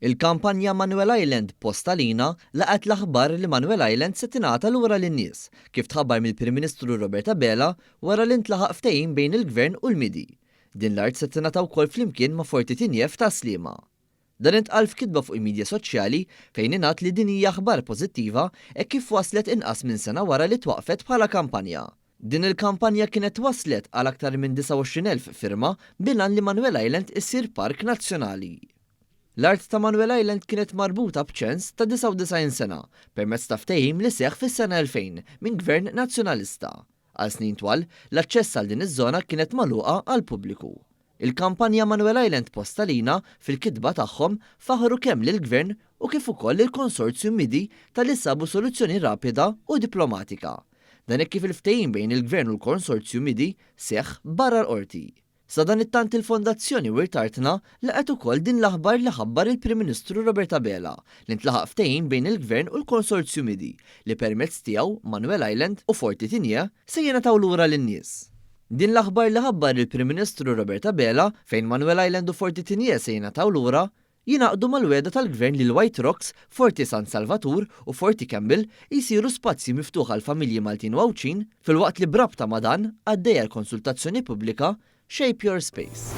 Il-kampanja Manuel Island Postalina laqat l-aħbar li Manuel Island se tingħata lura lin-nies, kif tħabbar mill-Prim Ministru Roberta Bela wara li ntlaħaq ftehim bejn il-Gvern u l-Midi. Din l-art se tingħata wkoll flimkien ma' Forti Tinjef ta' Sliema. Dan intqal f'kitba fuq il-midja soċjali fejn ingħad li din hija aħbar pożittiva hekk kif waslet inqas minn sena wara li twaqfet bħala kampanja. Din il-kampanja kienet waslet għal aktar minn 29,000 firma bilan li Manuel Island issir park nazzjonali. L-art ta' Manuel Island kienet marbuta b'ċens ta' 99 sena permezz ta' ftehim li seħħ fis-sena 2000 minn Gvern Nazzjonalista. Għal snin twal, l-aċċess għal din iż-żona kienet magħluqa għal pubbliku. Il-kampanja Manuel Island Postalina fil-kitba tagħhom faħru kemm lill-Gvern u kif ukoll il-Konsorzju Midi tal sabu soluzzjoni rapida u diplomatika. Dan hekk kif il-ftehim bejn il-Gvern u l-Konsorzju Midi seħħ barra l-qorti. Sa dan it-tant il-Fondazzjoni Wirtartna laqgħet ukoll din l-aħbar li ħabbar il-Prim Ministru Roberta Bela li ntlaħaq ftehim bejn il-Gvern u l-Konsorzju Midi li permezz tiegħu Manuel Island u Forti Tinje se jingħataw lura lin-nies. Din l-aħbar li ħabbar il-Prim Ministru Roberta Bela fejn Manuel Island u Forti Tinje se jingħataw lura jingħaqdu mal-weda tal-Gvern li l-White Rocks, Forti San Salvatur u Forti Campbell jisiru spazji miftuħ għal familji Maltin u Għawċin fil-waqt li brabta ma' dan għaddejja l-konsultazzjoni pubblika Shape Your Space.